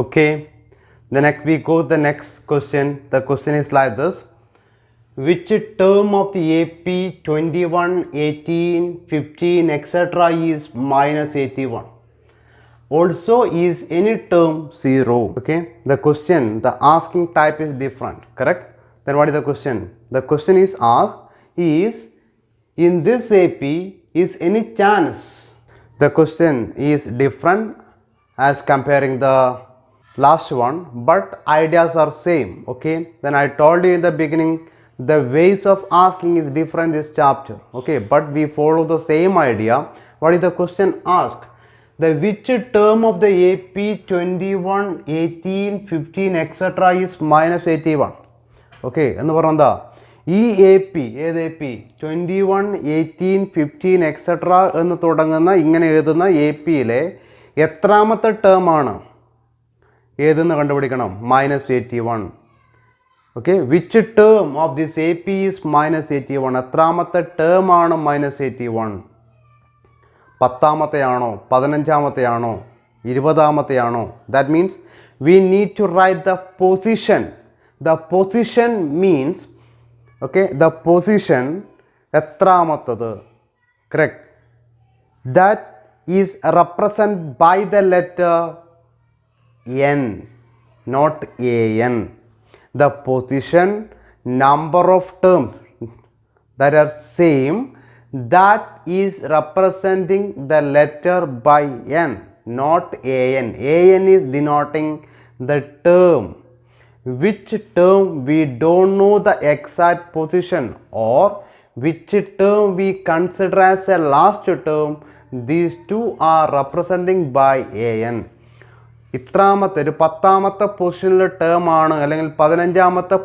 Okay, the next we go to the next question. The question is like this: which term of the AP 21, 18, 15, etc. is minus 81? Also, is any term 0? Okay, the question, the asking type is different, correct? Then what is the question? The question is asked is, in this AP is any chance? The question is different as comparing the last one, but ideas are same. Okay, then I told you in the beginning the ways of asking is different this chapter. Okay, but we follow the same idea. What is the question asked? The which term of the AP 21, 18, 15, etc. is minus 81? Okay, എന്ന് പറഞ്ഞാൽ എന്താ ഈ A P ഏത് A P 21, 18, 15, etcetera എന്ന് തുടങ്ങുന്ന ഇങ്ങനെ എഴുതുന്ന A പിയിലെ എത്രാമത്തെ ടേം ആണ് ഏതെന്ന് കണ്ടുപിടിക്കണം? Minus 81. Okay, which term of this A P is minus 81? എത്രാമത്തെ ടേം ആണ് മൈനസ് 81? 10ാമത്തെയാണോ 15ാമത്തെയാണോ 20ാമത്തെയാണോ? That means we need to write the position. The position means okay, the position എത്രാമത്തത്, correct, that is represent by the letter n, not an. The position number of terms that are same, that is representing the letter by n, not an. An is denoting the term. Which term we don't know the exact position, or which term we consider as a last term, these two are representing by an. ഇത്രാമത്തെ ഒരു 10ാമത്തെ പൊസിഷനിലെ term ആണ് അല്ലെങ്കിൽ 15ാമത്തെ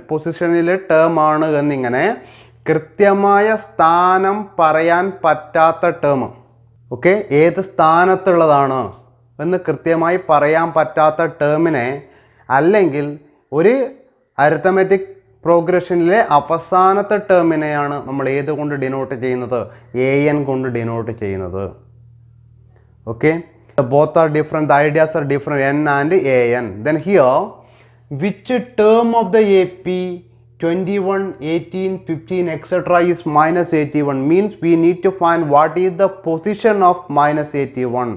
പൊസിഷനിലെ term ആണ് എന്നിങ്ങനെ കൃത്യമായ സ്ഥാനം പറയാൻ പറ്റാത്ത term, okay, ഏത് സ്ഥാനത്തുള്ളതാണ് എന്ന് കൃത്യമായി പറയാൻ പറ്റാത്ത ടേമിനെ, അല്ലെങ്കിൽ ഒരു അരിത്തമെറ്റിക് പ്രോഗ്രഷനിലെ അവസാനത്തെ ടേമിനെയാണ് നമ്മൾ ഏത് കൊണ്ട് ഡിനോട്ട് ചെയ്യുന്നത്? an കൊണ്ട് ഡിനോട്ട് ചെയ്യുന്നത്. Okay, both are different, the ideas are different, n and an. Then here, which term of the AP 21, 18, 15, etc. is minus 81? Means we need to find what is the position of minus 81.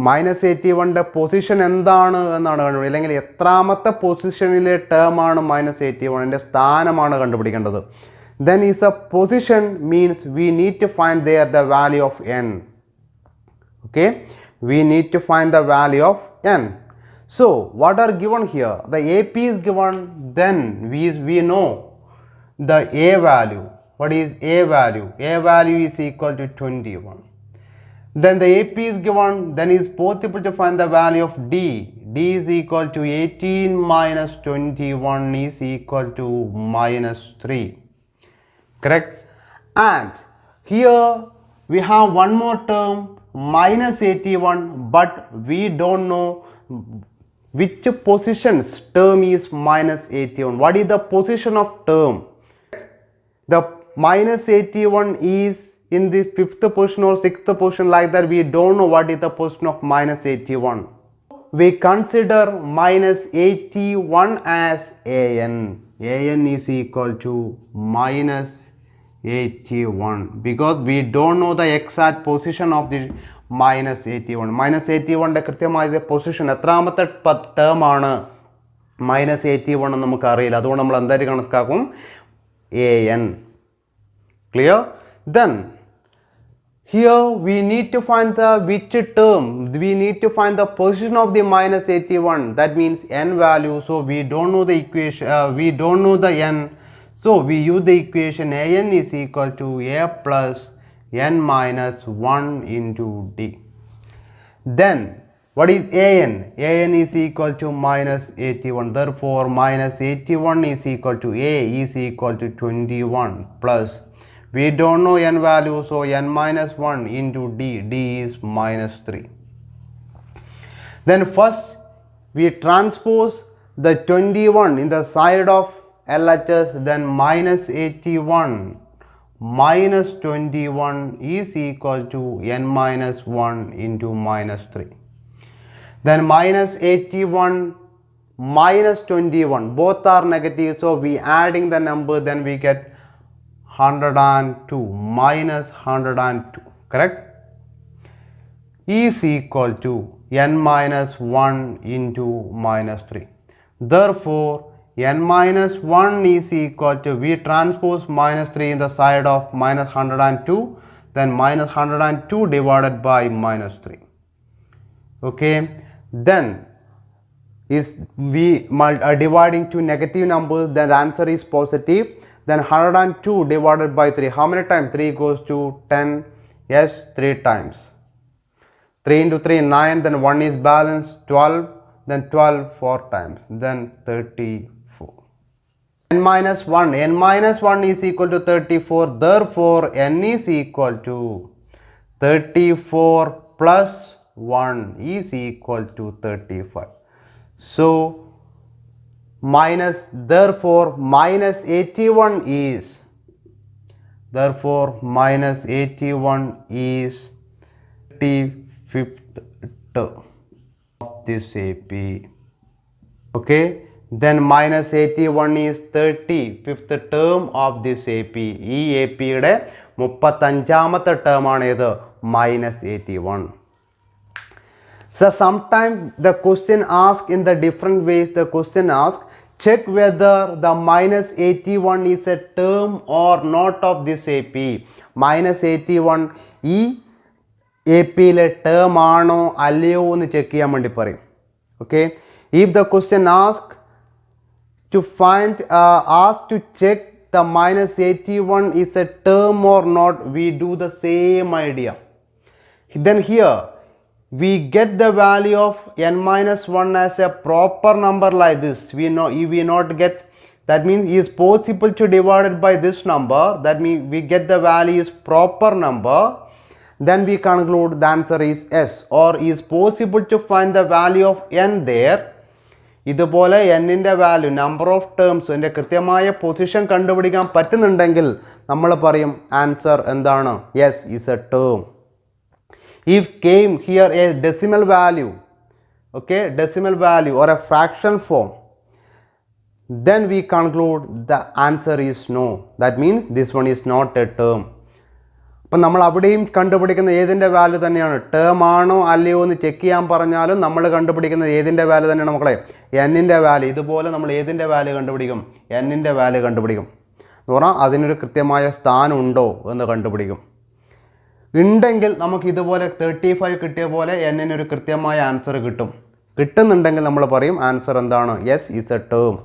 Minus 81ൻ്റെ പൊസിഷൻ എന്താണ് എന്നാണ് കണ്ടുപിടിക്കുക, അല്ലെങ്കിൽ എത്രാമത്തെ പൊസിഷനിലെ term ആണ് minus 81ൻ്റെ സ്ഥാനമാണ് കണ്ടുപിടിക്കേണ്ടത്. Then is a position means we need to find there the value of n. Okay, we need to find the value of n. So what are given here? The AP is given, then we know the a value. What is a value? A value is equal to 21. Then the AP is given, then it is possible to find the value of d. D is equal to 18 minus 21 is equal to minus 3, correct? And here we have one more term minus 81, but we don't know which positions term is minus 81. What is the position of term? The minus 81 is in the 5th position or 6th position, like that. We don't know what is the position of minus 81. We consider minus 81 as an. An is equal to minus 81 because we don't know the exact position of the minus 81. Minus 81ൻ്റെ കൃത്യമായ position എത്രാമത്തെ term ആണ് minus 81 എന്ന് നമുക്കറിയില്ല. അതുകൊണ്ട് നമ്മൾ എന്തായാലും കണക്കാക്കും an. Clear? Then here we need to find the which term, we need to find the position of the minus 81. That means n value. So we don't know the equation, we don't know the n. So we use the equation an is equal to a plus n minus 1 into d. Then what is an? An is equal to minus 81. Therefore minus 81 is equal to a is equal to 21 plus, we don't know n value, so n minus 1 into d. D is minus 3. Then first we transpose the 21 in the side of LHS, then minus 81 minus 21 is equal to n minus 1 into minus 3. Then minus 81 minus 21, both are negative, so we adding the number, then we get 102 minus 102, correct, is equal to n minus 1 into minus 3. Therefore n minus 1 is equal to, we transpose minus 3 in the side of minus 102, then minus 102 divided by minus 3. Okay, then is we dividing two negative numbers, then the answer is positive. Then 102 divided by 3, how many times? 3 goes to 10, yes, 3 times. 3 into 3 9, then 1 is balanced 12, then 12 4 times, then 34. n minus 1 is equal to 34. Therefore n is equal to 34 plus 1 is equal to 35. So therefore minus 81 is, minus 81 is 35th term of this AP. Okay, then minus 81 is 35th term of this AP. ഈ AP യുടെ 35ാമത്തെ term ആണ് ഇത് minus 81. So sometimes the question asked in the different ways. The question asked, check whether the minus 81 is a term or not of this AP. Minus 81 ഈ APയിലെ term ആണോ അല്ലയോ എന്ന് check ചെയ്യാൻ വേണ്ടി പറയും. Okay, if the question asked to check the minus 81 is a term or not, we do the same idea. Then here we get the value of n minus 1 as a proper number like this. We not get, that means is possible to divide it by this number, that means we get the value is proper number, then we conclude the answer is yes. Or is possible to find the value of n there. ഇതുപോലെ n-ൻ്റെ value, number of terms, എൻ്റെ കൃത്യമായ position കണ്ടുപിടിക്കാൻ പറ്റുന്നുണ്ടെങ്കിൽ നമ്മൾ പറയും answer എന്താണ്, yes is A term. If came here a decimal value, okay, decimal value or a fraction form, then we conclude the answer is no. That means this one is not a term. അപ്പം നമ്മൾ അവിടെയും കണ്ടുപിടിക്കുന്ന ഏതിൻ്റെ value തന്നെയാണ്, term ആണോ അല്ലയോ എന്ന് check ചെയ്യാൻ പറഞ്ഞാലും നമ്മൾ കണ്ടുപിടിക്കുന്നത് ഏതിൻ്റെ വാല്യൂ തന്നെയാണ് മക്കളെ, n-ൻ്റെ വാല്യൂ. ഇതുപോലെ നമ്മൾ ഏതിൻ്റെ വാല്യൂ കണ്ടുപിടിക്കും, n-ൻ്റെ വാല്യൂ കണ്ടുപിടിക്കും എന്ന് പറഞ്ഞാൽ അതിനൊരു കൃത്യമായ സ്ഥാനം ഉണ്ടോ എന്ന് കണ്ടുപിടിക്കും. ഉണ്ടെങ്കിൽ നമുക്ക് ഇതുപോലെ 35 കിട്ടിയ പോലെ n-ന് ഒരു കൃത്യമായ ആൻസർ കിട്ടുന്നുണ്ടെങ്കിൽ നമ്മൾ പറയും ആൻസർ എന്താണ്, യെസ് ഈസ് എ ടേം.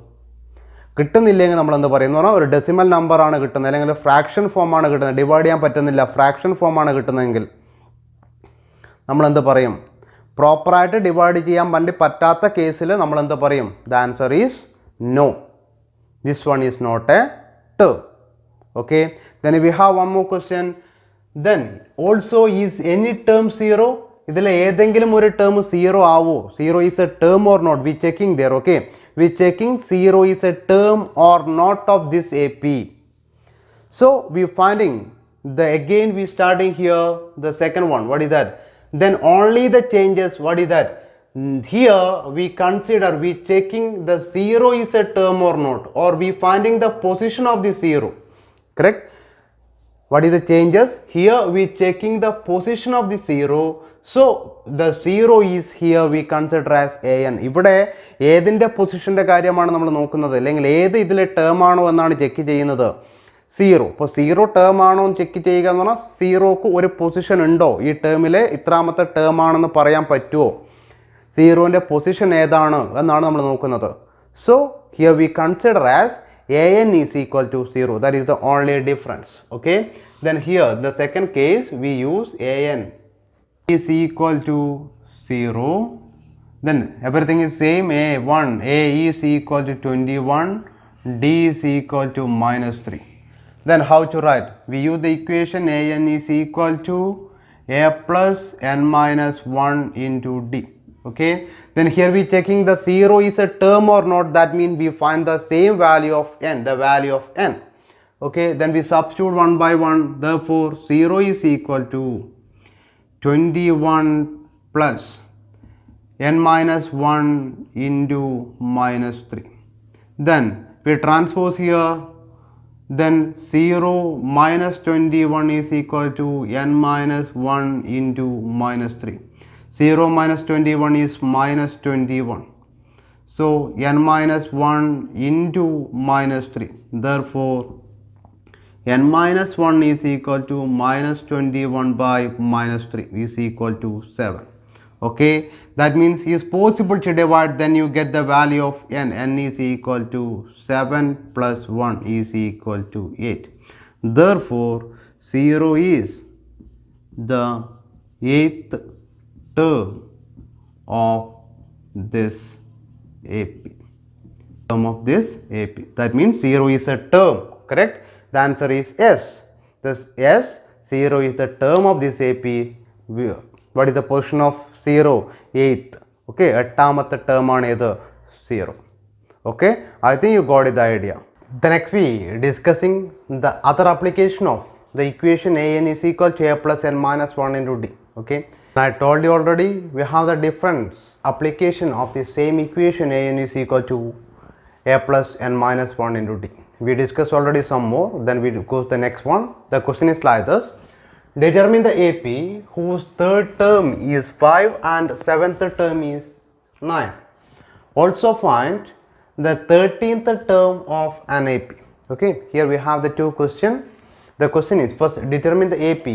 കിട്ടുന്നില്ലെങ്കിൽ നമ്മൾ എന്ത് പറയും എന്ന് പറഞ്ഞാൽ ഒരു ഡെസിമൽ നമ്പറാണ് കിട്ടുന്നത്, അല്ലെങ്കിൽ ഫ്രാക്ഷൻ ഫോമാണ് കിട്ടുന്നത്, ഡിവൈഡ് ചെയ്യാൻ പറ്റുന്നില്ല, ഫ്രാക്ഷൻ ഫോമാണ് കിട്ടുന്നതെങ്കിൽ നമ്മൾ എന്ത് പറയും, പ്രോപ്പറായിട്ട് ഡിവൈഡ് ചെയ്യാൻ വേണ്ടി പറ്റാത്ത കേസിൽ നമ്മൾ എന്ത് പറയും, the answer is no, this one is not a term. Okay, then we have one more question. Then also is any term 0? ഇതിൽ ഏതെങ്കിലും ഒരു ടേം 0 ആവോ, 0 is a term or not, we checking there. Okay, we checking 0 is a term or not of this AP. So we finding the, again we starting here the second one, what is that, then only the changes, what is that, here we consider, we checking the 0 is a term or not, or we finding the position of the 0, correct. What is the changes? Here we checking the position of the 0. So the 0 is here we consider as an. ഇവിടെ ഏതിൻ്റെ പൊസിഷൻ്റെ കാര്യമാണ് നമ്മൾ നോക്കുന്നത്, അല്ലെങ്കിൽ ഏത് ഇതിലെ term ആണോ എന്നാണ് ചെക്ക് ചെയ്യുന്നത്, 0. ഇപ്പോൾ 0 ടേം ആണോ എന്ന് ചെക്ക് ചെയ്യുക എന്ന് പറഞ്ഞാൽ 0ക്ക് ഒരു പൊസിഷൻ ഉണ്ടോ, ഈ ടേമിലെ ഇത്രാമത്തെ ടേം ആണെന്ന് പറയാൻ പറ്റുമോ, 0ൻ്റെ പൊസിഷൻ ഏതാണ് എന്നാണ് നമ്മൾ നോക്കുന്നത്. So here we consider as an is equal to 0. That is the only difference. Okay, then here the second case we use an is equal to 0, then everything is same. A is equal to 21, d is equal to minus 3. Then how to write, we use the equation an is equal to a plus n minus 1 into d. Okay, then here we checking the 0 is a term or not, that means we find the same value of n, the value of n. Okay, then we substitute one by one, therefore 0 is equal to 21 plus n minus 1 into minus 3. Then we transpose here, then 0 minus 21 is equal to n minus 1 into minus 3. 0 minus 21 is minus 21. So n minus 1 into minus 3. Therefore, n minus 1 is equal to minus 21 by minus 3 is equal to 7. Okay, that means it is possible to divide, then you get the value of n. N is equal to 7 plus 1 is equal to 8. Therefore, 0 is the 8th term of this AP. Term of this AP. That means 0 is a term, correct? The answer is yes. Thus, yes, 0 is the term of this AP. What is the position of 0? 8th. Okay, എട്ടാമത്തെ term ആണ് ഏത് 0. Okay, I think you got it the idea. The next we discussing the other application of the equation an is equal to a plus n minus 1 into d. Okay, I told you already we have the difference application of the same equation an is equal to a plus n minus 1 into d. We discussed already some more, then we go to the next one. The question is like this: determine the AP whose third term is 5 and seventh term is 9. Also find the 13th term of an AP. Okay, here we have the two questions. The question is, first determine the AP.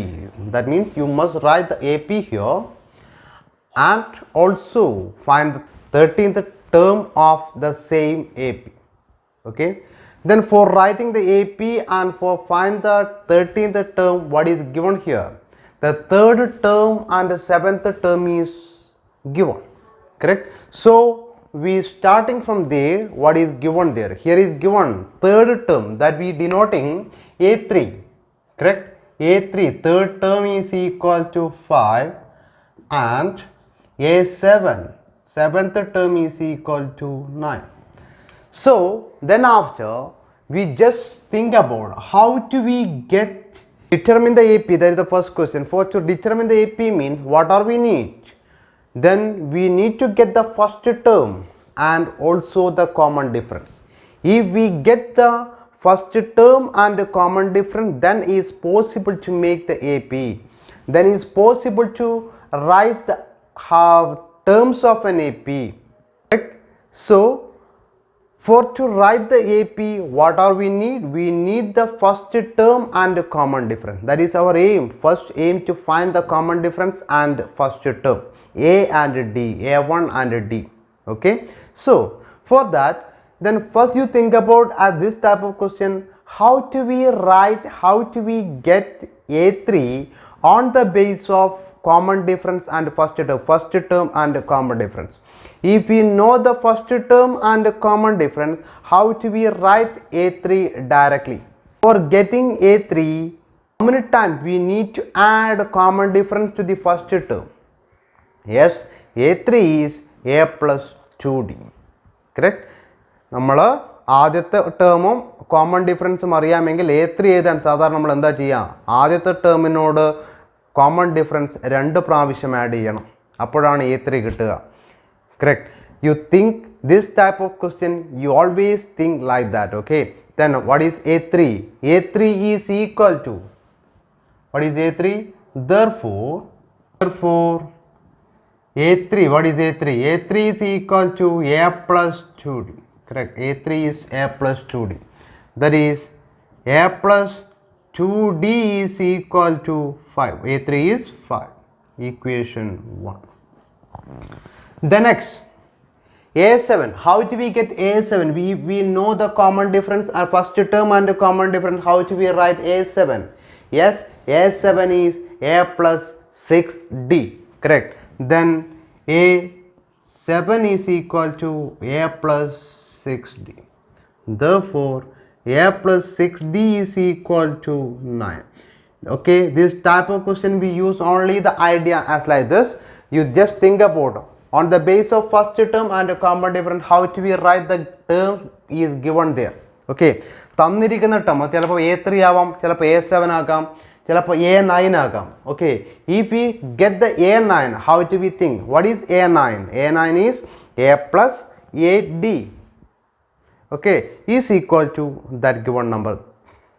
That means you must write the AP here and also find the 13th term of the same AP. Okay, then for writing the AP and for find the 13th term, what is given here? The third term and the seventh term is given, correct? So we starting from there, what is given there? Here is given third term, that we denoting A3, correct? A3 third term is equal to 5 and A7 seventh term is equal to 9. So then after we just think about how do we get determine the AP. That is the first question. For to determine the AP means what are we need? Then we need to get the first term and also the common difference. If we get the first term and the common difference, then is possible to make the AP. Then is possible to write the terms of an AP, correct? So for to write the AP, what are we need? We need the first term and the common difference. That is our aim. First aim to find the common difference and first term, A and D, A1 and D. Okay, so for that, then first you think about at this type of question, how do we write, how do we get A3 on the base of common difference and first term and common difference. If we know the first term and common difference, how do we write A3 directly? For getting A3, how many times we need to add common difference to the first term? Yes, A3 is A plus 2D, correct? നമ്മൾ ആദ്യത്തെ ടേമും common ഡിഫറൻസും അറിയാമെങ്കിൽ A3 എഴുതാൻ സാധാരണ നമ്മൾ എന്താ ചെയ്യുക? ആദ്യത്തെ ടേമിനോട് common difference 2 പ്രാവശ്യം ആഡ് ചെയ്യണം, അപ്പോഴാണ് A3 കിട്ടുക, correct? You think this type of question, you always think like that. Okay, then what is A3? A3 is equal to, what is A3? Therefore A3, what is A3? A3 is equal to A plus 2D, correct? A3 is A plus 2D, that is A plus 2D is equal to 5. A3 is 5, equation 1. The next A7, how do we get A7? We know the common difference, our first term and the common difference. How do we write A7? Yes, A7 is A plus 6D, correct? Then A7 is equal to A plus 6D. Therefore A plus 6D is equal to 9. Okay, this type of question we use only the idea as like this. You just think about on the base of first term and the common difference, how do we write the term is given there. Okay, തന്നിരിക്കുന്ന term ചിലപ്പോൾ A3 ആവാം, ചിലപ്പോൾ A7 ആകാം, ചിലപ്പോൾ A9 ആകാം. Okay, if we get the A9, how to we think? What is A9? A9 is A plus 8D, okay, is equal to that given number.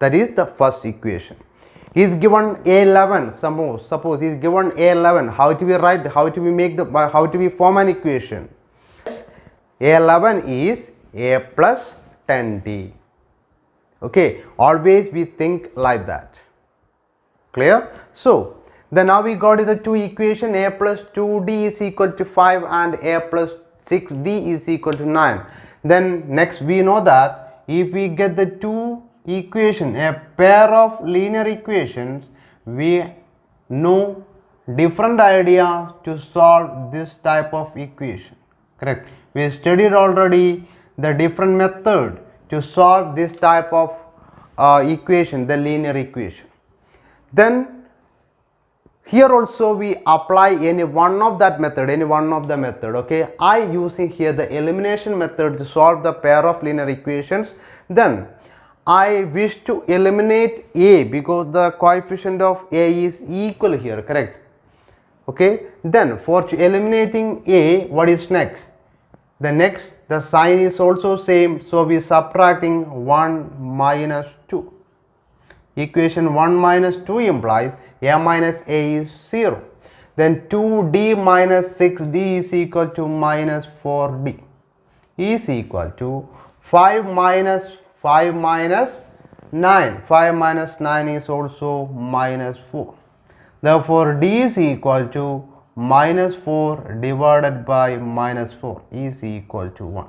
That is the first equation. Is given A11, suppose is given A11, how to we write, how to we make the, how to we form an equation? A11 is A plus 10D. Okay, always we think like that. Clear? So then now we got the two equation. A plus 2D is equal to 5 and A plus 6D is equal to 9. Then next we know that if we get the two equation, a pair of linear equations, we know different idea to solve this type of equation. Correct? We studied already the different method to solve this type of equation, the linear equation. Then here also we apply any one of that method, okay. I using here the elimination method to solve the pair of linear equations. Then I wish to eliminate A because the coefficient of A is equal here, correct? Okay, then for eliminating A, what is next? The sign is also same, so we subtracting 1 minus 2. Equation 1 minus 2 implies A minus A is 0. Then 2D minus 6D is equal to minus 4D is equal to 5 minus 9. 5 minus 9 is also minus 4. Therefore D is equal to minus 4 divided by minus 4 is equal to 1.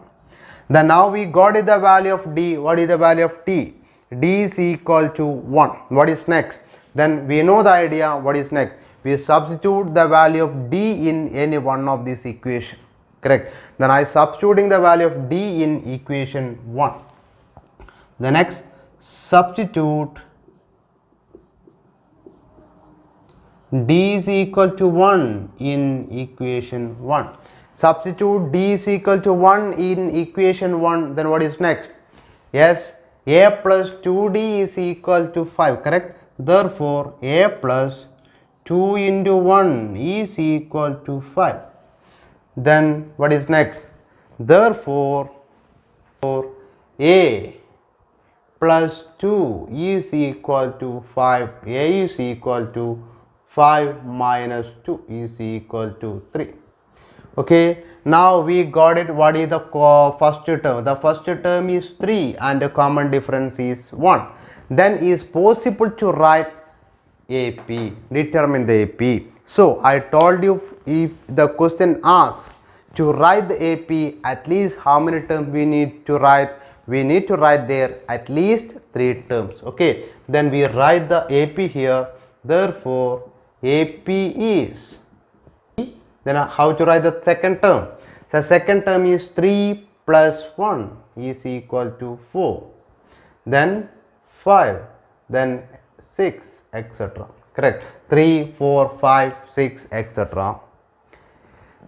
Then now we got the value of D. What is the value of T? D is equal to 1. What is next? Then we know the idea. What is next? We substitute the value of D in any one of these equation. Correct? Then I substituting the value of D in equation 1. The next, substitute D is equal to 1 in equation 1. Substitute D is equal to 1 in equation 1. Then what is next? Yes, A plus 2D is equal to 5, correct? Therefore A plus 2 into 1 is equal to 5. Then what is next? Therefore A plus 2 is equal to 5. A is equal to 5 minus 2 is equal to 3. Okay, now we got it. What is the first term? The first term is 3 and the common difference is 1. Then is possible to write AP, determine the AP. So I told you, if the question asks to write the AP, at least how many terms we need to write? We need to write there at least 3 terms. Okay, then we write the AP here. Therefore AP is, then how to write the second term? The second term is 3 plus 1 is equal to 4, then 5, then 6, etc. Correct? 3, 4, 5, 6, etc.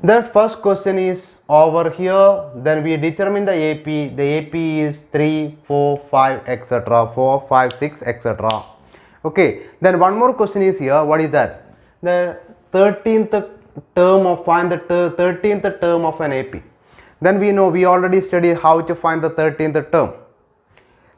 The first question is over here. Then we determine the AP. The AP is 3, 4, 5, etc. 4, 5, 6, etc. Okay, then one more question is here. What is that? The 13th term of, find the 13th term of an AP. Then we know, we already studied how to find the 13th term.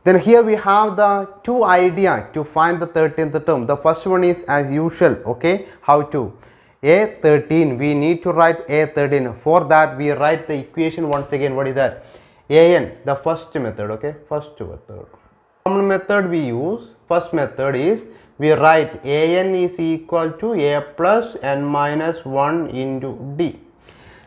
Then here we have the two idea to find the 13th term. The first one is as usual. Okay, how to? A13, we need to write A13. For that we write the equation once again. What is that? AN, the first method. Okay, first method. Common method we use. First method is we write AN is equal to A plus n minus 1 into D.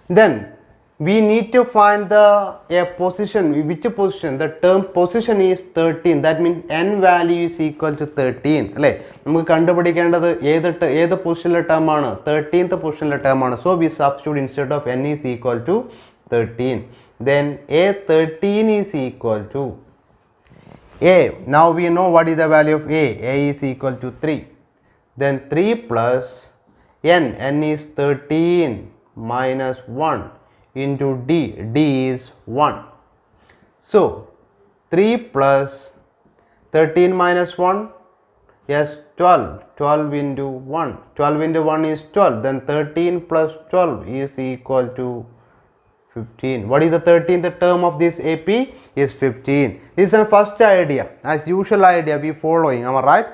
Then we need to find the a position. Which position? The term position is 13. That means n value is equal to 13. അല്ലേ, നമുക്ക് കണ്ടുപിടിക്കേണ്ടത് ഏത് പൊസിഷനിലെ term ആണ്? 13th പൊസിഷനിലെ term ആണ്. So we substitute instead of n is equal to 13. Then A13 is equal to A. Now we know what is the value of A. A is equal to 3. Then 3 plus n. N is 13 minus 1 into D. D is 1. So 3 plus 13 minus 1. Yes, 12. 12 into 1. 12 into 1 is 12. Then 13 plus 12 is equal to 15. What is the 13th term of this AP? Is 15. This is the first idea. As usual idea we following. Am I right?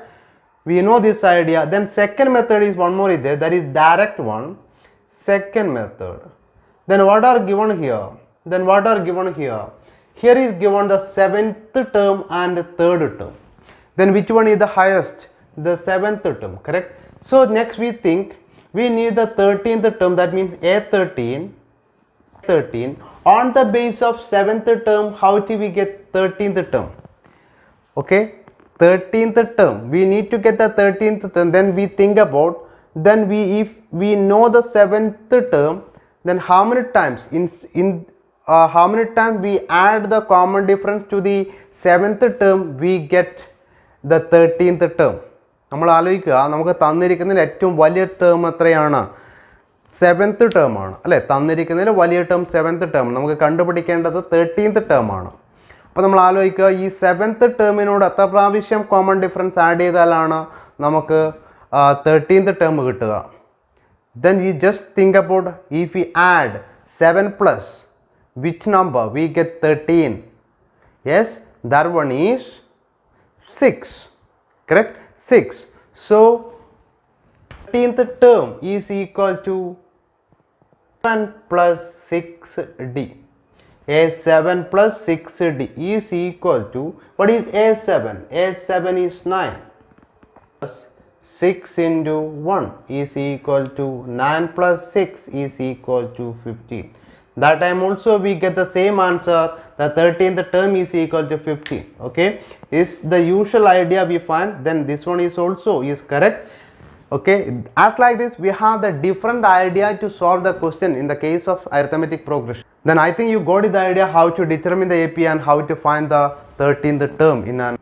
We know this idea. Then second method is one more is there. That is direct one. Second method. Then what are given here? Then what are given here? Here is given the 7th term and 3rd term. Then which one is the highest? The 7th term, correct? So next we think we need the 13th term, that means A13. On the base of 7th term, how do we get 13th term? Okay, 13th term, we need to get the 13th term. Then we think about, then if we know the 7th term, then how many times how many times we add the common difference to the 7th term, we get the 13th term. നമ്മൾ ആലോചിക്കുക, നമുക്ക് തന്നിരിക്കുന്നതിൽ ഏറ്റവും വലിയ term എത്രയാണ്? 7th term ആണ് അല്ലേ? തന്നിരിക്കുന്നതിൽ വലിയ term 7th term. നമുക്ക് കണ്ടുപിടിക്കേണ്ടത് 13th ടേം ആണ്. അപ്പോൾ നമ്മൾ ആലോചിക്കുക, ഈ 7th ടേമിനോട് എത്ര പ്രാവശ്യം കോമൺ ഡിഫറൻസ് ആഡ് ചെയ്താലാണ് നമുക്ക് 13th ടേം കിട്ടുക? Then you just think about, if we add 7 plus which number, we get 13. Yes, that one is 6, correct? 6. So 13th term is equal to 7 plus 6d. A7 plus 6d is equal to, what is A7? A7 is 9. 6 into 1 is equal to 9 plus 6 is equal to 15. That time also we get the same answer. The 13th term is equal to 15. Okay, is the usual idea we find. Then this one is also is correct. Okay, as like this we have the different idea to solve the question in the case of arithmetic progression. Then I think you got the idea how to determine the AP and how to find the 13th term in an